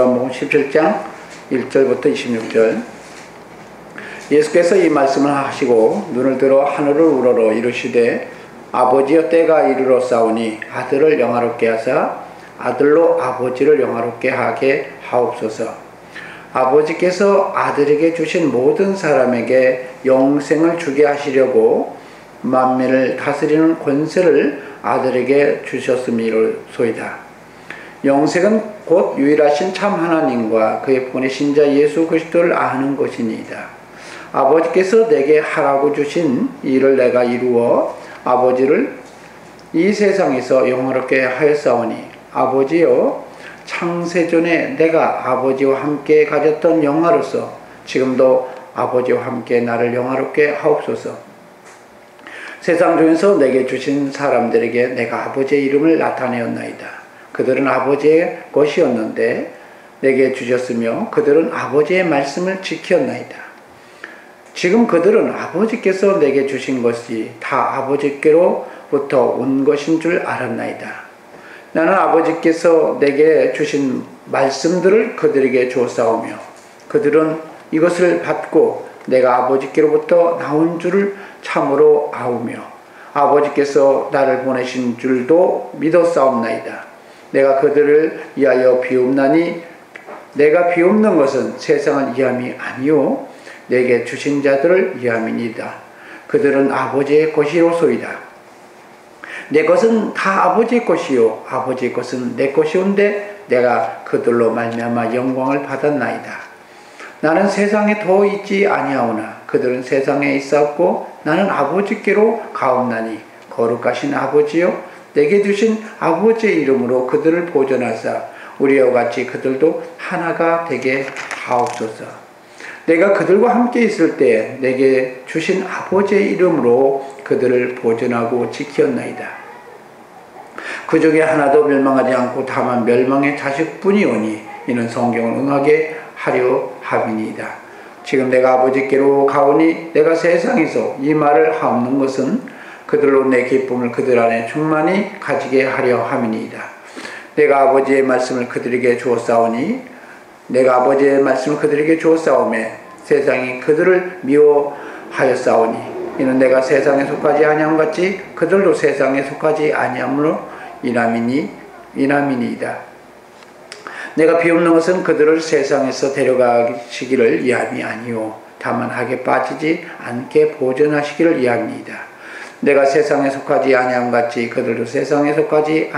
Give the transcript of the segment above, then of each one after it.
요한복음 17장 1절부터 26절. 예수께서 이 말씀을 하시고 눈을 들어 하늘을 우러러 이르시되 아버지여 때가 이르렀사오니 아들을 영화롭게 하사 아들로 아버지를 영화롭게 하게 하옵소서. 아버지께서 아들에게 주신 모든 사람에게 영생을 주게 하시려고 만민을 다스리는 권세를 아들에게 주셨음이로소이다. 영생은 곧 유일하신 참 하나님과 그의 보내신 자 예수 그리스도를 아는 것이니이다. 아버지께서 내게 하라고 주신 일을 내가 이루어 아버지를 이 세상에서 영화롭게 하였사오니 아버지여 창세전에 내가 아버지와 함께 가졌던 영화로서 지금도 아버지와 함께 나를 영화롭게 하옵소서. 세상 중에서 내게 주신 사람들에게 내가 아버지의 이름을 나타내었나이다. 그들은 아버지의 것이었는데 내게 주셨으며 그들은 아버지의 말씀을 지켰나이다. 지금 그들은 아버지께서 내게 주신 것이 다 아버지께로부터 온 것인 줄 알았나이다. 나는 아버지께서 내게 주신 말씀들을 그들에게 주었사오며 그들은 이것을 받고 내가 아버지께로부터 나온 줄을 참으로 아우며 아버지께서 나를 보내신 줄도 믿었사옵나이다. 내가 그들을 위하여 비옵나니 내가 비옵는 것은 세상을 위함이 아니요 내게 주신 자들을 위함이니이다. 그들은 아버지의 것이로소이다. 내 것은 다 아버지의 것이요 아버지의 것은 내 것이온데 내가 그들로 말미암아 영광을 받았나이다. 나는 세상에 더 있지 아니하오나 그들은 세상에 있사옵고 나는 아버지께로 가옵나니 거룩하신 아버지요 내게 주신 아버지의 이름으로 그들을 보존하사 우리와 같이 그들도 하나가 되게 하옵소서. 내가 그들과 함께 있을 때 내게 주신 아버지의 이름으로 그들을 보존하고 지켰나이다. 그 중에 하나도 멸망하지 않고 다만 멸망의 자식뿐이오니 이는 성경을 응하게 하려 함이니이다. 지금 내가 아버지께로 가오니 내가 세상에서 이 말을 하옵는 것은 그들로 내 기쁨을 그들 안에 충만히 가지게 하려 함이니이다. 내가 아버지의 말씀을 그들에게 주었사오니 내가 아버지의 말씀을 그들에게 주었사오매 세상이 그들을 미워하였사오니 이는 내가 세상에 속하지 아니함 같이 그들도 세상에 속하지 아니함으로 이남이니이다. 내가 비옵는 것은 그들을 세상에서 데려가시기를 위함이 아니요 다만 악에 빠지지 않게 보존하시기를 위함이니이다. 내가 세상에 속하지 아니함 같이 그들도 세상에 속하지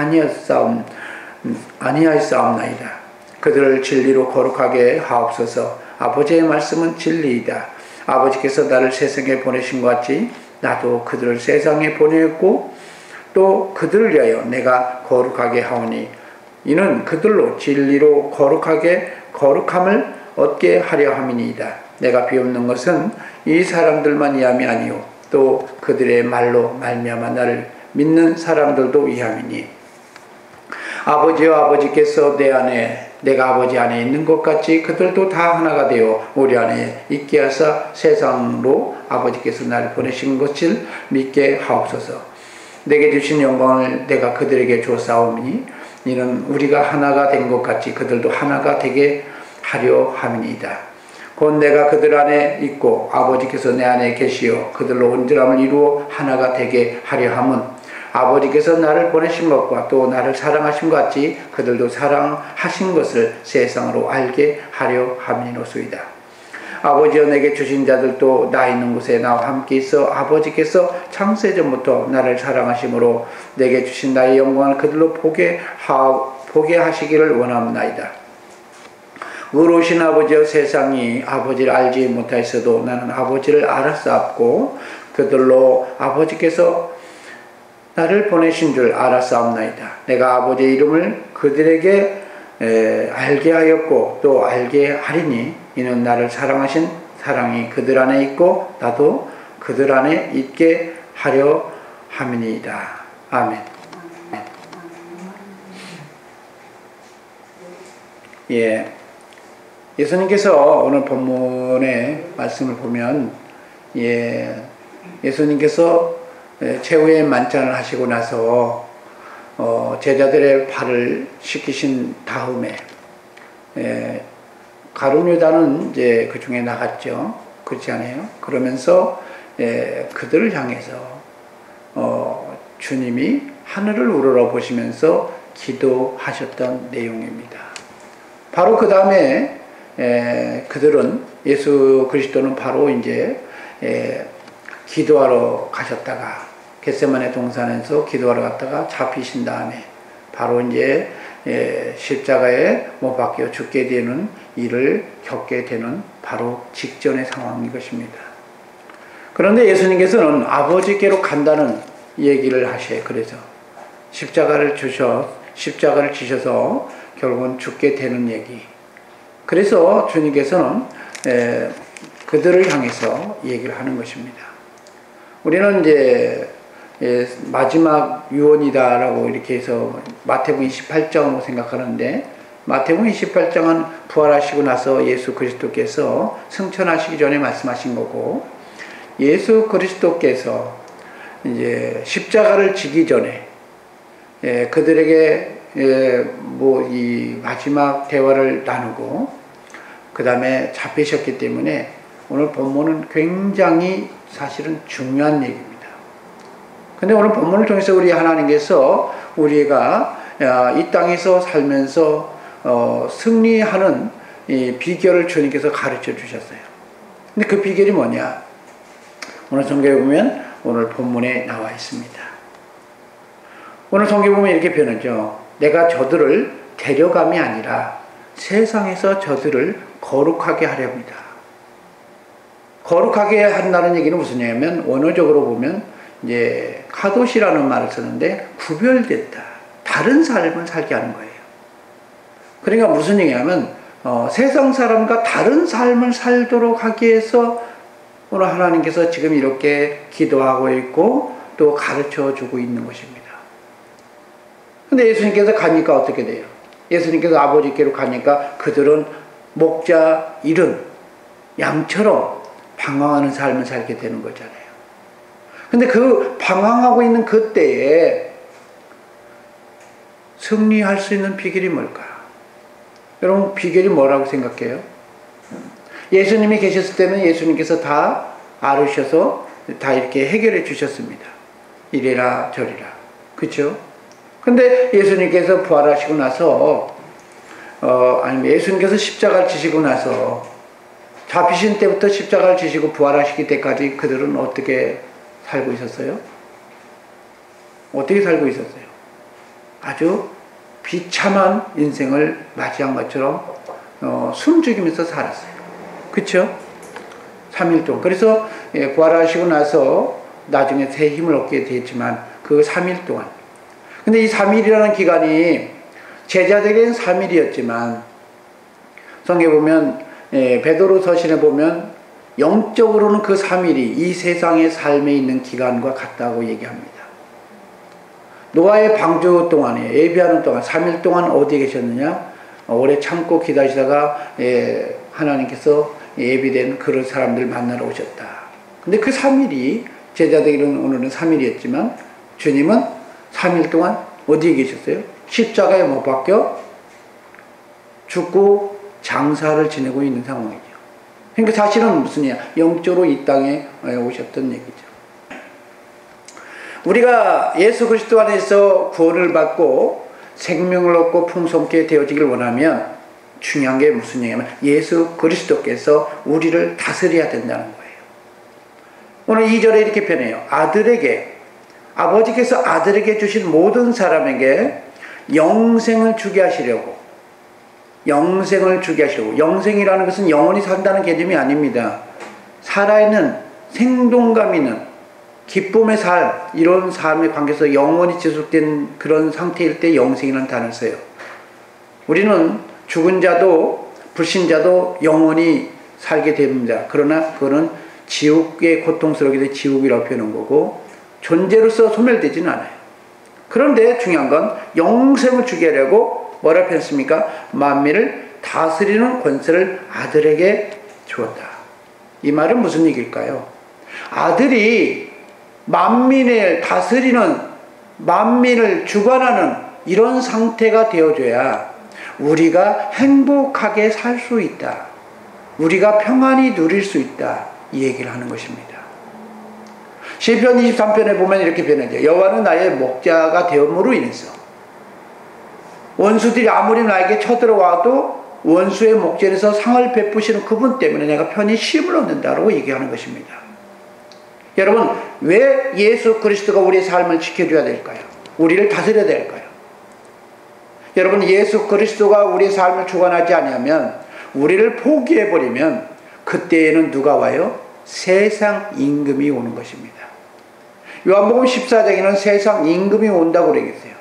아니하였사옵나이다. 그들을 진리로 거룩하게 하옵소서. 아버지의 말씀은 진리이다. 아버지께서 나를 세상에 보내신 것 같이 나도 그들을 세상에 보내었고 또 그들을 위하여 내가 거룩하게 하오니 이는 그들로 진리로 거룩함을 얻게 하려 함이니이다. 내가 비옵는 것은 이 사람들만 위함이 아니요 또 그들의 말로 말미암아 나를 믿는 사람들도 위함이니 아버지와 아버지께서 내 안에 내가 아버지 안에 있는 것 같이 그들도 다 하나가 되어 우리 안에 있게 하사 세상으로 아버지께서 나를 보내신 것을 믿게 하옵소서. 내게 주신 영광을 내가 그들에게 주었사오니 이는 우리가 하나가 된 것 같이 그들도 하나가 되게 하려 함이니이다. 곧 내가 그들 안에 있고 아버지께서 내 안에 계시어 그들로 온전함을 이루어 하나가 되게 하려 함은 아버지께서 나를 보내신 것과 또 나를 사랑하신 것 같이 그들도 사랑하신 것을 세상으로 알게 하려 함이로소이다. 아버지여 내게 주신 자들도 나 있는 곳에 나와 함께 있어 아버지께서 창세전부터 나를 사랑하심으로 내게 주신 나의 영광을 그들로 보게 하시기를 원하옵나이다. 의로우신 아버지여 세상이 아버지를 알지 못하였어도 나는 아버지를 알았사옵고 그들로 아버지께서 나를 보내신 줄 알았사옵나이다. 내가 아버지의 이름을 그들에게 알게 하였고 또 알게 하리니 이는 나를 사랑하신 사랑이 그들 안에 있고 나도 그들 안에 있게 하려 함이니이다. 아멘. 예수님께서 오늘 본문의 말씀을 보면 예수님께서 최후의 만찬을 하시고 나서 제자들의 발을 씻기신 다음에 가룟 유다는 이제 그 중에 나갔죠. 그렇지 않아요? 그러면서 그들을 향해서 주님이 하늘을 우러러 보시면서 기도하셨던 내용입니다. 바로 그 다음에 그들은 예수 그리스도는 바로 이제 기도하러 가셨다가 겟세마네 동산에서 기도하러 갔다가 잡히신 다음에 바로 이제 십자가에 못 박혀 죽게 되는 일을 겪게 되는 바로 직전의 상황인 것입니다. 그런데 예수님께서는 아버지께로 간다는 얘기를 하셔요. 그래서 십자가를 지셔서 결국은 죽게 되는 얘기. 그래서 주님께서는 그들을 향해서 얘기를 하는 것입니다. 우리는 이제 마지막 유언이다라고 이렇게 해서 마태복음 28장으로 생각하는데, 마태복음 28장은 부활하시고 나서 예수 그리스도께서 승천하시기 전에 말씀하신 거고, 예수 그리스도께서 이제 십자가를 지기 전에 그들에게 이 마지막 대화를 나누고 그 다음에 잡히셨기 때문에 오늘 본문은 굉장히 사실은 중요한 얘기입니다. 근데 오늘 본문을 통해서 우리 하나님께서 우리가 이 땅에서 살면서 승리하는 이 비결을 주님께서 가르쳐 주셨어요. 근데 그 비결이 뭐냐? 오늘 성경에 보면 오늘 본문에 나와 있습니다. 오늘 성경에 보면 이렇게 표현하죠. 내가 저들을 데려감이 아니라 세상에서 저들을 거룩하게 하려 합니다. 거룩하게 한다는 얘기는 무슨 얘기냐면, 원어적으로 보면 이제 카도시라는 말을 쓰는데 구별됐다, 다른 삶을 살게 하는 거예요. 그러니까 무슨 얘기냐면 세상 사람과 다른 삶을 살도록 하기 위해서 오늘 하나님께서 지금 이렇게 기도하고 있고 또 가르쳐 주고 있는 것입니다. 근데 예수님께서 가니까 어떻게 돼요? 예수님께서 아버지께로 가니까 그들은 목자 잃은 양처럼 방황하는 삶을 살게 되는 거잖아요. 근데 그 방황하고 있는 그때에 승리할 수 있는 비결이 뭘까? 여러분, 비결이 뭐라고 생각해요? 예수님이 계셨을 때는 예수님께서 다 알으셔서 다 이렇게 해결해 주셨습니다. 이래라 저래라. 그렇죠? 근데 예수님께서 부활하시고 나서 아니면 예수님께서 십자가를 지시고 나서 잡히신 때부터 십자가를 지시고 부활하시기 때까지 그들은 어떻게 살고 있었어요? 어떻게 살고 있었어요? 아주 비참한 인생을 맞이한 것처럼 숨죽이면서 살았어요. 그렇죠? 3일 동안. 그래서 부활하시고 나서 나중에 새 힘을 얻게 됐지만 그 3일 동안. 근데 이 3일이라는 기간이 제자들에게는 3일이었지만 성경에 보면 베드로 서신에 보면 영적으로는 그 3일이 이 세상의 삶에 있는 기간과 같다고 얘기합니다. 노아의 방주 동안에 예비하는 동안 3일 동안 어디에 계셨느냐? 오래 참고 기다리다가 하나님께서 예비된 그런 사람들 만나러 오셨다. 근데 그 3일이 제자들은 오늘은 3일이었지만 주님은 3일 동안 어디에 계셨어요? 십자가에 못 박혀 죽고 장사를 지내고 있는 상황이죠. 그러니까 사실은 무슨 일이야? 영적으로 이 땅에 오셨던 얘기죠. 우리가 예수 그리스도 안에서 구원을 받고 생명을 얻고 풍성케 되어지길 원하면 중요한 게 무슨 얘기냐면 예수 그리스도께서 우리를 다스려야 된다는 거예요. 오늘 2절에 이렇게 표현해요. 아버지께서 아들에게 주신 모든 사람에게 영생을 주게 하시려고. 영생이라는 것은 영원히 산다는 개념이 아닙니다. 살아있는 생동감 있는 기쁨의 삶, 이런 삶의 관계에서 영원히 지속된 그런 상태일 때 영생이라는 단어를 써요. 우리는 죽은 자도 불신자도 영원히 살게 됩니다. 그러나 그거는 지옥의 고통스럽게 된 지옥이라고 표현한 거고 존재로서 소멸되지는 않아요. 그런데 중요한 건 영생을 주게 하려고 뭐라 표현했습니까? 만민을 다스리는 권세를 아들에게 주었다. 이 말은 무슨 얘기일까요? 아들이 만민을 다스리는, 만민을 주관하는 이런 상태가 되어줘야 우리가 행복하게 살 수 있다. 우리가 평안히 누릴 수 있다. 이 얘기를 하는 것입니다. 시편 23편에 보면 이렇게 변하죠. 여호와는 나의 목자가 되음으로 인해서 원수들이 아무리 나에게 쳐들어와도 원수의 목전에서 상을 베푸시는 그분 때문에 내가 편히 쉼을 얻는다라고 얘기하는 것입니다. 여러분, 왜 예수 그리스도가 우리의 삶을 지켜줘야 될까요? 우리를 다스려야 될까요? 여러분, 예수 그리스도가 우리의 삶을 주관하지 않으면, 우리를 포기해버리면 그때에는 누가 와요? 세상 임금이 오는 것입니다. 요한복음 14장에는 세상 임금이 온다고 그러겠어요.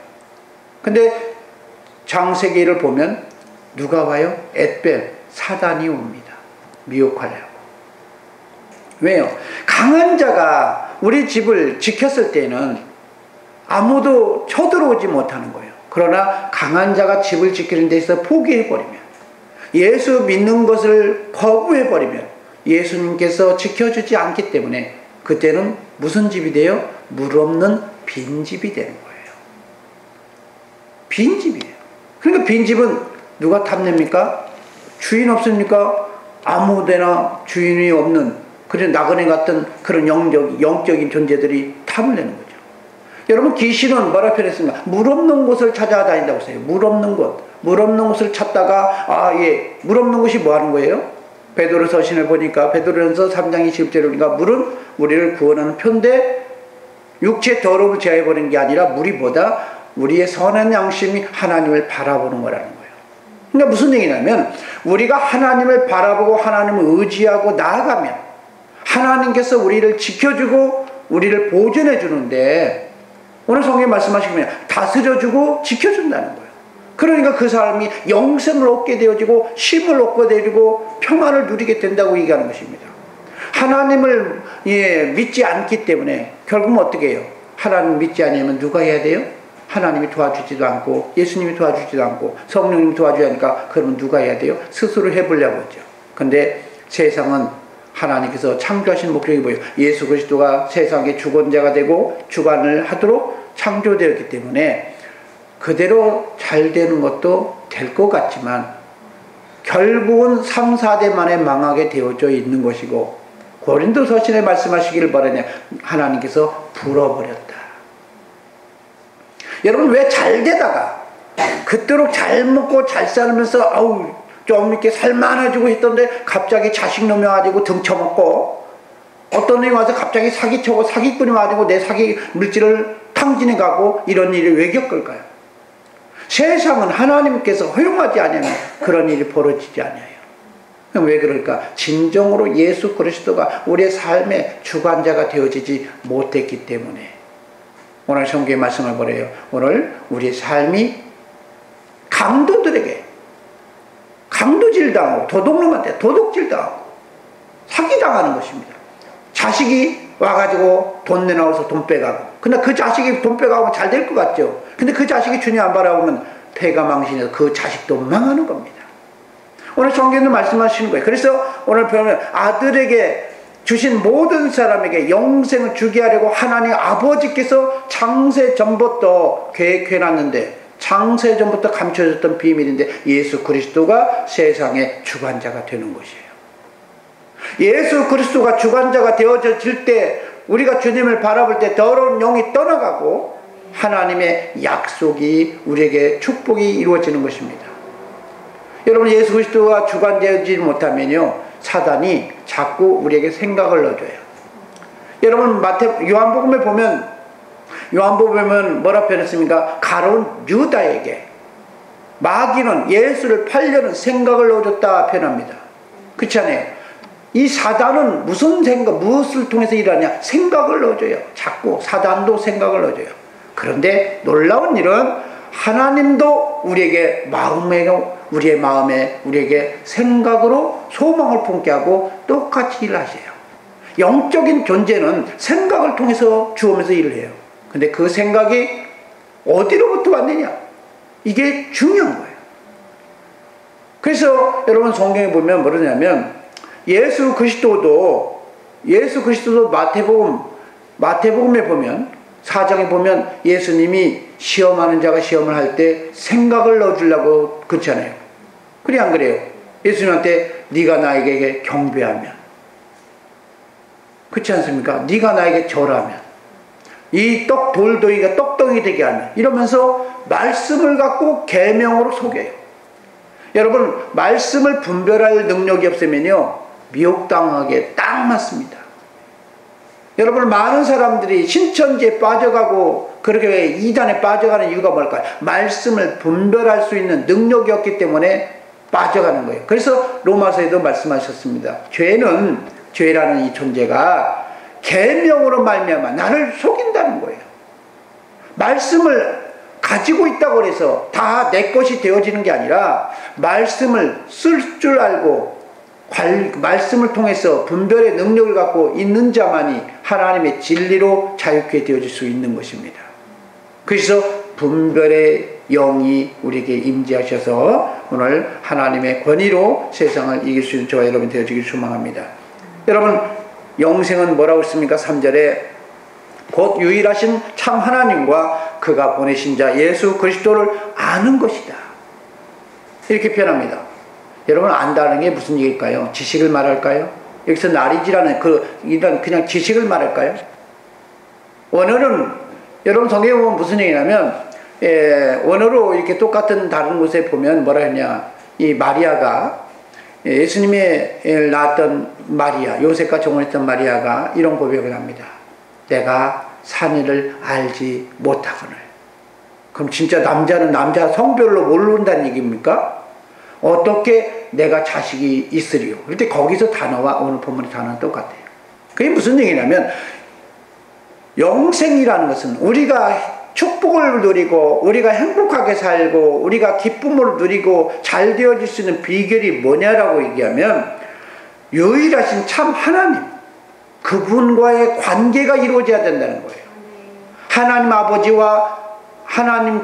근데 창세기를 보면 누가 와요? 엣벨, 사단이 옵니다. 미혹하려고. 왜요? 강한 자가 우리 집을 지켰을 때는 아무도 쳐들어오지 못하는 거예요. 그러나 강한 자가 집을 지키는 데 있어서 포기해버리면, 예수 믿는 것을 거부해버리면 예수님께서 지켜주지 않기 때문에 그때는 무슨 집이 돼요? 물 없는 빈집이 되는 거예요. 빈집이에요. 그러니까 빈집은 누가 탐냅니까? 주인 없습니까? 아무데나 주인이 없는 그런 나그네 같은 그런 영적인 존재들이 탐을 내는 거죠. 여러분, 귀신은 뭐라 표현했습니까? 물 없는 곳을 찾아다닌다고 했어요. 물 없는 곳. 물 없는 곳을 찾다가, 물 없는 곳이 뭐 하는 거예요? 베드로 서신을 보니까, 베드로전서 3장 20절을 보니까, 물은 우리를 구원하는 표인데, 육체 더러움을 제하여버리는 게 아니라 물이 뭐다? 우리의 선한 양심이 하나님을 바라보는 거라는 거예요. 그러니까 무슨 얘기냐면, 우리가 하나님을 바라보고 하나님을 의지하고 나아가면 하나님께서 우리를 지켜주고 우리를 보존해 주는데, 오늘 성경에 말씀하시면 다스려주고 지켜준다는 거예요. 그러니까 그 사람이 영생을 얻게 되어지고 쉼을 얻게 되어지고 평안을 누리게 된다고 얘기하는 것입니다. 하나님을 믿지 않기 때문에 결국은 어떻게 해요? 하나님 믿지 않으면 누가 해야 돼요? 하나님이 도와주지도 않고 예수님이 도와주지도 않고 성령님이 도와줘야 하니까, 그러면 누가 해야 돼요? 스스로 해보려고 하죠. 근데 세상은 하나님께서 창조하신 목적이 뭐예요? 예수 그리스도가 세상의 주권자가 되고 주관을 하도록 창조되었기 때문에 그대로 잘 되는 것도 될 것 같지만 결국은 3, 4대 만에 망하게 되어져 있는 것이고, 고린도서신에 말씀하시기를 뭐라냐? 하나님께서 불어버렸다. 여러분, 왜 잘 되다가 그토록 잘 먹고 잘 살면서 좀 이렇게 살만해지고 했던데 갑자기 자식 놈이 와가지고 등쳐먹고, 어떤 놈이 와서 갑자기 사기쳐고 사기꾼이 와가지고 내 사기 물질을 탕진해 가고, 이런 일이 왜 겪을까요? 세상은 하나님께서 허용하지 않으면 그런 일이 벌어지지 않아요. 왜 그럴까? 진정으로 예수 그리스도가 우리의 삶의 주관자가 되어지지 못했기 때문에. 오늘 성경의 말씀을 보래요. 오늘 우리의 삶이 강도들에게 강도질당하고, 도둑놈한테 도둑질당하고 사기당하는 것입니다. 자식이 와가지고 돈 내놔서 돈 빼가고, 근데 그 자식이 돈 빼가고 잘 될 것 같죠. 근데 그 자식이 주님 안 바라보면 패가 망신해서 그 자식도 망하는 겁니다. 오늘 성경도 말씀하시는 거예요. 그래서 오늘 보면 아들에게 주신 모든 사람에게 영생을 주게 하려고 하나님 아버지께서 창세 전부터 계획해놨는데, 창세 전부터 감춰졌던 비밀인데, 예수 그리스도가 세상의 주관자가 되는 것이에요. 예수 그리스도가 주관자가 되어질 때, 우리가 주님을 바라볼 때 더러운 영이 떠나가고 하나님의 약속이 우리에게 축복이 이루어지는 것입니다. 여러분, 예수 그리스도가 주관되지 못하면요, 사단이 자꾸 우리에게 생각을 넣어줘요. 여러분, 요한복음에 보면 뭐라 표현했습니까? 가로운 유다에게 마귀는 예수를 팔려는 생각을 넣어줬다 표현합니다. 그렇지 않아요? 이 사단은 무엇을 통해서 일하냐? 생각을 넣어줘요. 자꾸 사단도 생각을 넣어줘요. 그런데 놀라운 일은 하나님도 우리의 마음에 우리에게 생각으로 소망을 품게 하고 똑같이 일하세요. 영적인 존재는 생각을 통해서 주오면서 일을 해요. 근데 그 생각이 어디로부터 왔느냐? 이게 중요한 거예요. 그래서 여러분, 성경에 보면 뭐냐면, 예수 그리스도도 마태복음에 보면 4장에 보면 예수님이 시험하는 자가 시험을 할 때 생각을 넣어주려고 그렇잖아요. 그래 안 그래요? 예수님한테 네가 나에게 경배하면, 그렇지 않습니까? 네가 나에게 절하면, 이 돌덩이가 떡덩이 되게 하면, 이러면서 말씀을 갖고 계명으로 속여요. 여러분, 말씀을 분별할 능력이 없으면요 미혹당하게 딱 맞습니다. 여러분, 많은 사람들이 신천지에 빠져가고 그렇게 이단에 빠져가는 이유가 뭘까요? 말씀을 분별할 수 있는 능력이 없기 때문에 빠져가는 거예요. 그래서 로마서에도 말씀하셨습니다. 죄라는 이 존재가 계명으로 말미암아 나를 속인다는 거예요. 말씀을 가지고 있다고 해서 다 내 것이 되어지는 게 아니라 말씀을 쓸 줄 알고 말씀을 통해서 분별의 능력을 갖고 있는 자만이 하나님의 진리로 자유케 되어질 수 있는 것입니다. 그래서 분별의 영이 우리에게 임재하셔서 오늘 하나님의 권위로 세상을 이길 수 있는 저와 여러분 되어지길 소망합니다. 여러분, 영생은 뭐라고 했습니까? 3절에 곧 유일하신 참 하나님과 그가 보내신 자 예수 그리스도를 아는 것이다, 이렇게 표현합니다. 여러분, 안다는 게 무슨 얘기일까요? 지식을 말할까요? 여기서 나리지라는 이런 그냥 지식을 말할까요? 원어는, 여러분 성경에 보면 무슨 얘기냐면, 원어로 이렇게 똑같은 다른 곳에 보면 뭐라 했냐, 이 마리아가, 예수님의 낳았던 마리아, 요셉과 정혼했던 마리아가 이런 고백을 합니다. 내가 산이를 알지 못하거늘. 그럼 진짜 남자는 남자 성별로 모른다는 얘기입니까? 어떻게 내가 자식이 있으리요? 그런데 거기서 단어와 오늘 본문의 단어는 똑같아요. 그게 무슨 얘기냐면, 영생이라는 것은 우리가 축복을 누리고 우리가 행복하게 살고 우리가 기쁨을 누리고 잘 되어질 수 있는 비결이 뭐냐라고 얘기하면, 유일하신 참 하나님, 그분과의 관계가 이루어져야 된다는 거예요. 하나님 아버지와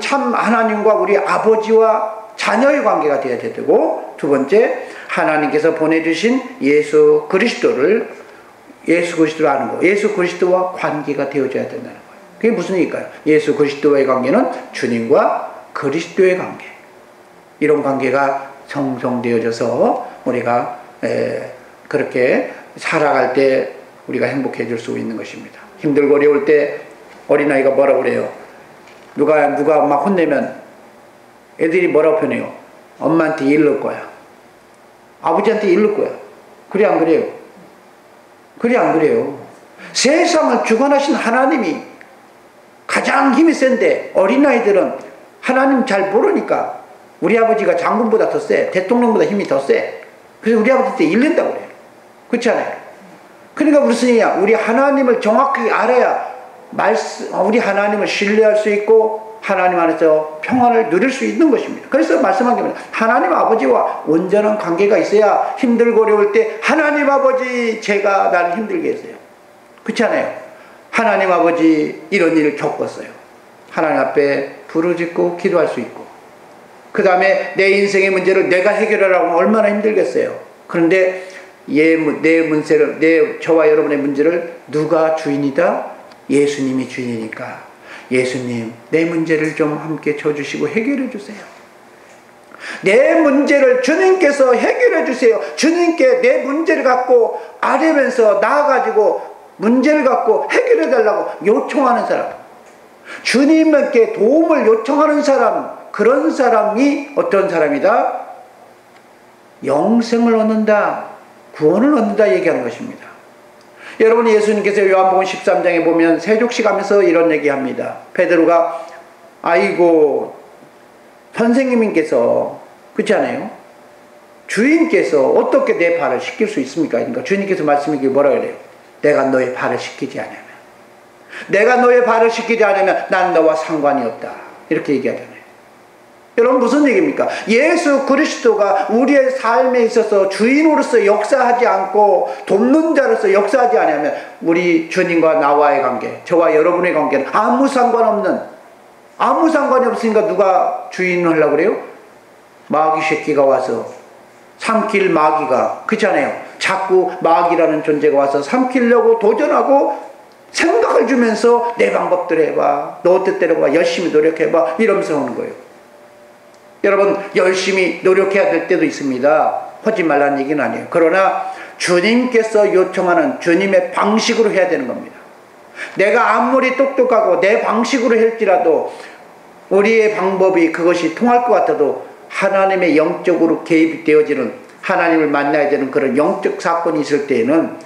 참 하나님과 우리 아버지와 자녀의 관계가 되어야 되고, 두 번째, 하나님께서 보내주신 예수 그리스도를 아는 거, 예수 그리스도와 관계가 되어져야 된다는 거예요. 그게 무슨 얘기일까요? 예수 그리스도와의 관계는 주님과 그리스도의 관계, 이런 관계가 형성되어져서 우리가 그렇게 살아갈 때 우리가 행복해질 수 있는 것입니다. 힘들고 어려울 때 어린아이가 뭐라고 그래요? 누가 막 혼내면 애들이 뭐라고 표현해요? 엄마한테 일를 거야, 아버지한테 일를 거야. 그래 안 그래요? 그래 안 그래요? 세상을 주관하신 하나님이 가장 힘이 센데 어린아이들은 하나님 잘 모르니까 우리 아버지가 장군보다 더 세, 대통령보다 힘이 더 세. 그래서 우리 아버지한테 일른다고 그래요. 그렇지 않아요? 그러니까 무슨 얘기야? 우리 하나님을 정확히 알아야 우리 하나님을 신뢰할 수 있고 하나님 안에서 평안을 누릴 수 있는 것입니다. 그래서 말씀한 게 뭐냐, 하나님 아버지와 온전한 관계가 있어야 힘들고 어려울 때 하나님 아버지, 제가 나를 힘들게 했어요. 그렇지 않아요? 하나님 아버지 이런 일을 겪었어요. 하나님 앞에 부르짖고 기도할 수 있고, 그 다음에 내 인생의 문제를 내가 해결하라고 하면 얼마나 힘들겠어요. 그런데 저와 여러분의 문제를 누가 주인이다? 예수님이 주인이니까, 예수님 내 문제를 좀 함께 쳐주시고 해결해 주세요. 내 문제를 주님께서 해결해 주세요. 주님께 내 문제를 갖고 아뢰면서 나아가지고 문제를 갖고 해결해 달라고 요청하는 사람, 주님께 도움을 요청하는 사람, 그런 사람이 어떤 사람이다? 영생을 얻는다, 구원을 얻는다 얘기하는 것입니다. 여러분, 예수님께서 요한복음 13장에 보면 세족시 가면서 이런 얘기합니다. 베드로가, 아이고 선생님께서, 그렇지 않아요? 주인께서 어떻게 내 발을 씻길 수 있습니까? 그러니까 주님께서 말씀이 뭐라 그래요? 내가 너의 발을 씻기지 않으면, 난 너와 상관이 없다, 이렇게 얘기하잖아요. 여러분, 무슨 얘기입니까? 예수 그리스도가 우리의 삶에 있어서 주인으로서 역사하지 않고 돕는 자로서 역사하지 않으면 우리 주님과 나와의 관계, 저와 여러분의 관계는 아무 상관이 없으니까 누가 주인을 하려고 그래요? 마귀 새끼가 와서 삼킬 마귀가, 그렇잖아요. 자꾸 마귀라는 존재가 와서 삼키려고 도전하고 생각을 주면서 내 방법대로 해봐, 너 뜻대로 해봐, 열심히 노력해봐 이러면서 오는 거예요. 여러분, 열심히 노력해야 될 때도 있습니다. 하지 말라는 얘기는 아니에요. 그러나 주님께서 요청하는 주님의 방식으로 해야 되는 겁니다. 내가 아무리 똑똑하고 내 방식으로 할지라도 우리의 방법이 그것이 통할 것 같아도 하나님의 영적으로 개입이 되어지는, 하나님을 만나야 되는 그런 영적 사건이 있을 때에는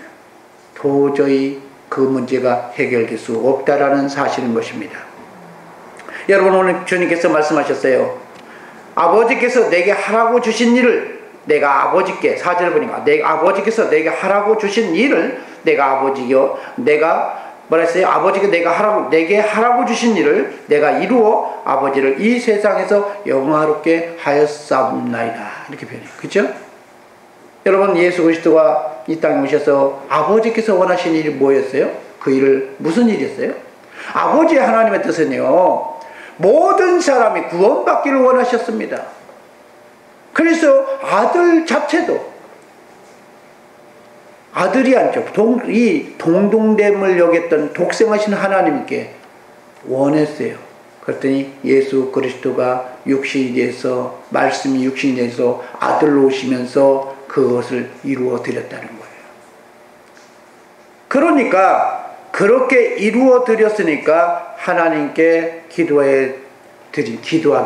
도저히 그 문제가 해결될 수 없다라는 사실인 것입니다. 여러분, 오늘 주님께서 말씀하셨어요. 아버지께서 내게 하라고 주신 일을 내가 아버지께, 4절 보니까 아버지께서 내게 하라고 주신 일을 내가 뭐라 했어요? 아버지가 내게 하라고 주신 일을 내가 이루어 아버지를 이 세상에서 영화롭게 하였사옵나이다. 이렇게 표현해요. 그렇죠? 여러분, 예수 그리스도가 이 땅에 오셔서 아버지께서 원하신 일이 뭐였어요? 그 일을 무슨 일이었어요? 아버지 하나님의 뜻은요, 모든 사람이 구원받기를 원하셨습니다. 그래서 아들 자체도 아들이 아니죠. 이 동등됨을 여겼던 독생하신 하나님께 원했어요. 그랬더니 예수 그리스도가 육신이 돼서, 말씀이 육신이 돼서 아들로 오시면서 그것을 이루어 드렸다는 거예요. 그러니까 그렇게 이루어 드렸으니까 하나님께 기도하기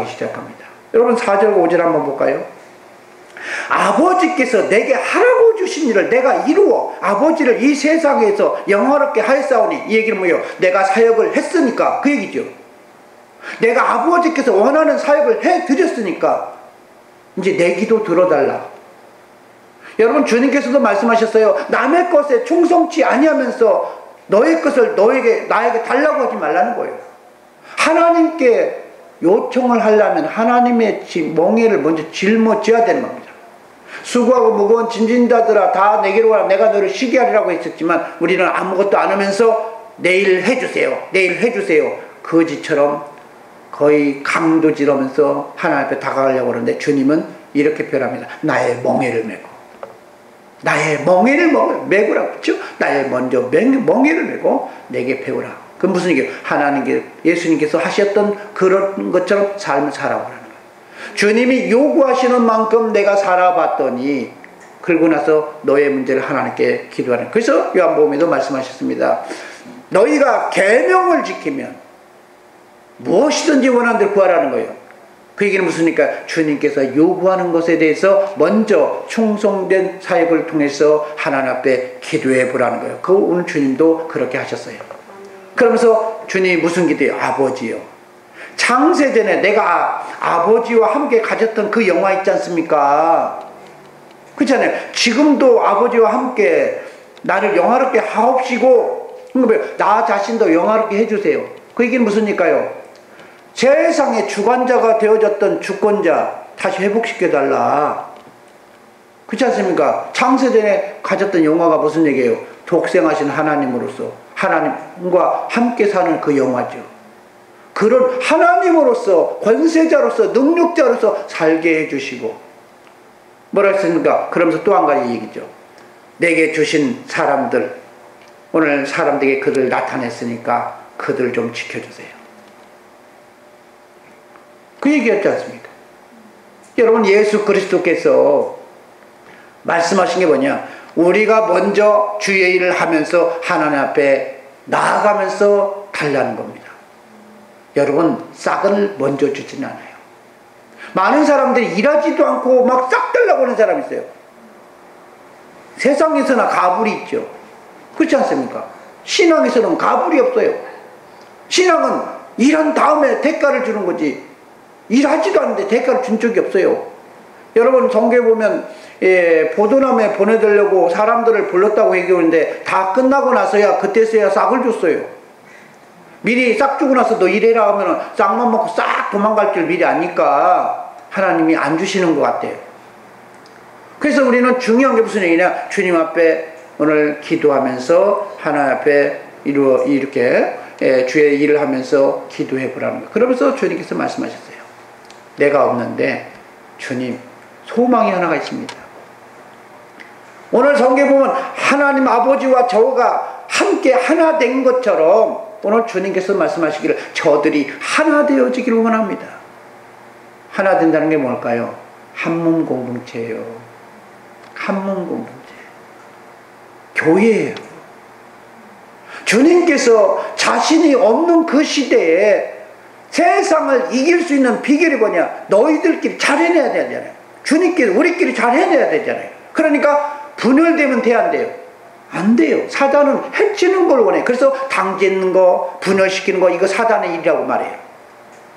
시작합니다. 여러분, 4절과 5절 한번 볼까요? 아버지께서 내게 하라고 주신 일을 내가 이루어 아버지를 이 세상에서 영화롭게 하였사오니, 이 얘기는 뭐예요? 내가 사역을 했으니까 그 얘기죠. 내가 아버지께서 원하는 사역을 해드렸으니까 이제 내 기도 들어달라. 여러분, 주님께서도 말씀하셨어요. 남의 것에 충성치 아니하면서 너의 것을 나에게 달라고 하지 말라는 거예요. 하나님께 요청을 하려면 하나님의 멍에를 먼저 짊어져야 되는 겁니다. 수고하고 무거운 짐진 자들아 다 내게로 와라, 내가 너를 쉬게 하리라고 했었지만 우리는 아무것도 안 하면서 내일 해주세요 거지처럼 거의 강도질하면서 하나님 앞에 다가가려고 하는데, 주님은 이렇게 표현합니다. 나의 멍에를 메고라. 그렇죠? 나의 멍에를 메고 내게 배우라. 그건 무슨 얘기예요? 예수님께서 하셨던 그런 것처럼 삶을 살아보라는 거예요. 주님이 요구하시는 만큼 내가 살아봤더니 그러고 나서 너의 문제를 하나님께 기도하는. 그래서 요한복음에도 말씀하셨습니다. 너희가 계명을 지키면 무엇이든지 원하는 대로 구하라는 거예요. 그 얘기는 무슨입니까? 주님께서 요구하는 것에 대해서 먼저 충성된 사역을 통해서 하나님 앞에 기도해 보라는 거예요. 오늘 주님도 그렇게 하셨어요. 그러면서 주님이 무슨 기도해요? 아버지요, 창세전에 내가 아버지와 함께 가졌던 그 영화 있지 않습니까? 그렇잖아요. 지금도 아버지와 함께 나를 영화롭게 하옵시고, 나 자신도 영화롭게 해주세요. 그 얘기는 무슨일까요? 세상의 주관자가 되어졌던 주권자 다시 회복시켜달라. 그렇지 않습니까? 창세전에 가졌던 영화가 무슨 얘기예요? 독생하신 하나님으로서 하나님과 함께 사는 그 영화죠. 그런 하나님으로서, 권세자로서, 능력자로서 살게 해주시고, 뭐라 했습니까? 그러면서 또 한 가지 얘기죠. 내게 주신 사람들, 오늘 사람들에게 그들 나타냈으니까 그들 좀 지켜주세요. 그 얘기였지 않습니까? 여러분, 예수 그리스도께서 말씀하신 게 뭐냐? 우리가 먼저 주의 일을 하면서 하나님 앞에 나아가면서 달라는 겁니다. 여러분, 싹을 먼저 주지는 않아요. 많은 사람들이 일하지도 않고 막 싹 달라고 하는 사람이 있어요. 세상에서나 가불이 있죠. 그렇지 않습니까? 신앙에서는 가불이 없어요. 신앙은 일한 다음에 대가를 주는 거지, 일하지도 않는데 대가를 준 적이 없어요. 여러분, 성경에 보면 보도남에 보내드리려고 사람들을 불렀다고 얘기하는데 다 끝나고 나서야, 그때서야 싹을 줬어요. 미리 싹 주고 나서 너 일해라 하면 싹만 먹고 싹 도망갈 줄 미리 아니까 하나님이 안 주시는 것 같아요. 그래서 우리는 중요한 게 무슨 얘기냐? 주님 앞에 오늘 기도하면서 하나님 앞에 이렇게 주의 일을 하면서 기도해 보라는 거예요. 그러면서 주님께서 말씀하셨어요. 내가 없는데 주님, 소망이 하나가 있습니다. 오늘 성경에 보면 하나님 아버지와 저가 함께 하나 된 것처럼 오늘 주님께서 말씀하시기를 저들이 하나 되어지기를 원합니다. 하나 된다는 게 뭘까요? 한 몸 공동체예요. 한 몸 공동체. 교회예요. 주님께서 자신이 없는 그 시대에 세상을 이길 수 있는 비결이 뭐냐? 너희들끼리 잘 해내야 되잖아요. 주님께서 우리끼리 잘 해내야 되잖아요. 그러니까 분열되면 돼, 안 돼요? 안 돼요. 사단은 해치는 걸 원해. 그래서 당짓는 거, 분열시키는 거, 이거 사단의 일이라고 말해요.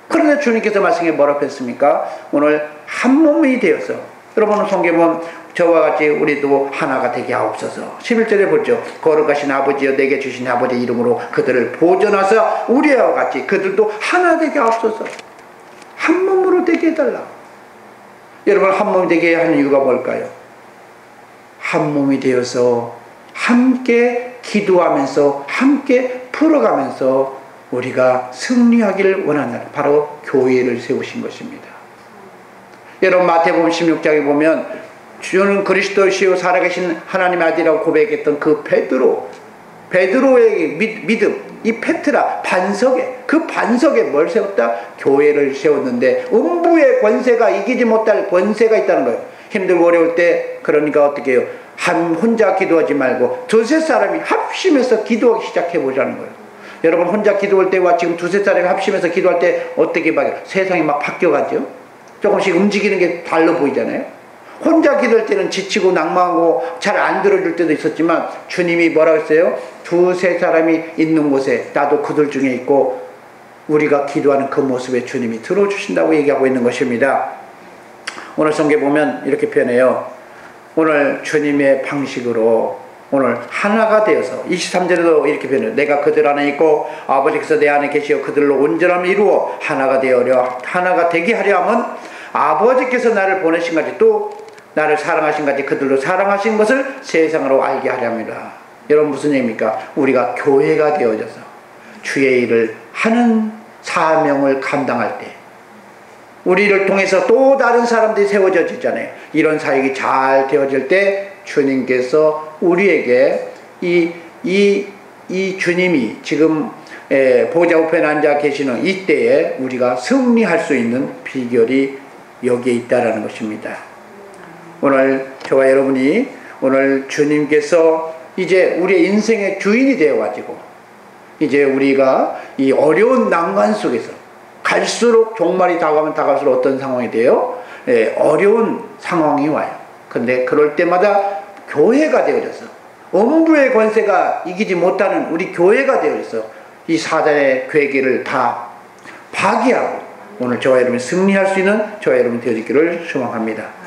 그런데 주님께서 말씀에 뭐라고 했습니까? 오늘 한 몸이 되어서, 여러분 성경에 보면 저와 같이 우리도 하나가 되게 하옵소서. 11절에 보죠. 거룩하신 아버지여 내게 주신 아버지 이름으로 그들을 보존하사 우리와 같이 그들도 하나 되게 하옵소서. 한 몸으로 되게 해달라. 여러분 한 몸이 되게 하는 이유가 뭘까요? 한 몸이 되어서 함께 기도하면서 함께 풀어가면서 우리가 승리하기를 원하는 바로 교회를 세우신 것입니다. 여러분 마태복음 16장에 보면 주는 그리스도시요 살아계신 하나님의 아들이라고 고백했던 그 베드로의 믿음, 이 페트라 반석에, 그 반석에 뭘 세웠다? 교회를 세웠는데 음부의 권세가 이기지 못할 권세가 있다는 거예요. 힘들고 어려울 때 그러니까 어떻게 해요? 혼자 기도하지 말고 두세 사람이 합심해서 기도하기 시작해 보자는 거예요. 여러분 혼자 기도할 때와 지금 두세 사람이 합심해서 기도할 때 어떻게 봐요? 세상이 막 바뀌어가죠? 조금씩 움직이는 게 달라 보이잖아요. 혼자 기도할 때는 지치고 낭망하고 잘 안 들어줄 때도 있었지만 주님이 뭐라고 했어요? 두세 사람이 있는 곳에 나도 그들 중에 있고 우리가 기도하는 그 모습에 주님이 들어주신다고 얘기하고 있는 것입니다. 오늘 성경에 보면 이렇게 표현해요. 오늘 주님의 방식으로 오늘 하나가 되어서 23절에도 이렇게 표현해요. 내가 그들 안에 있고 아버지께서 내 안에 계시어 그들로 온전함을 이루어 하나가 되게 하려 하면 아버지께서 나를 보내신 같이 또 나를 사랑하신 같이 그들로 사랑하신 것을 세상으로 알게 하려 합니다. 여러분 무슨 얘기입니까? 우리가 교회가 되어져서 주의 일을 하는 사명을 감당할 때 우리를 통해서 또 다른 사람들이 세워져지잖아요. 이런 사역이 잘 되어질 때 주님께서 우리에게 이 주님이 지금 보좌 우편에 앉아 계시는 이때에 우리가 승리할 수 있는 비결이 여기에 있다라는 것입니다. 오늘 저와 여러분이 오늘 주님께서 이제 우리의 인생의 주인이 되어가지고 이제 우리가 이 어려운 난관 속에서 갈수록 종말이 다가오면 다가올수록 어떤 상황이 돼요? 어려운 상황이 와요. 근데 그럴 때마다 교회가 되어져서 음부의 권세가 이기지 못하는 우리 교회가 되어져서 이 사단의 괴계를 다 파괴하고 오늘 저와 여러분이 승리할 수 있는 저와 여러분 되어지기를 소망합니다.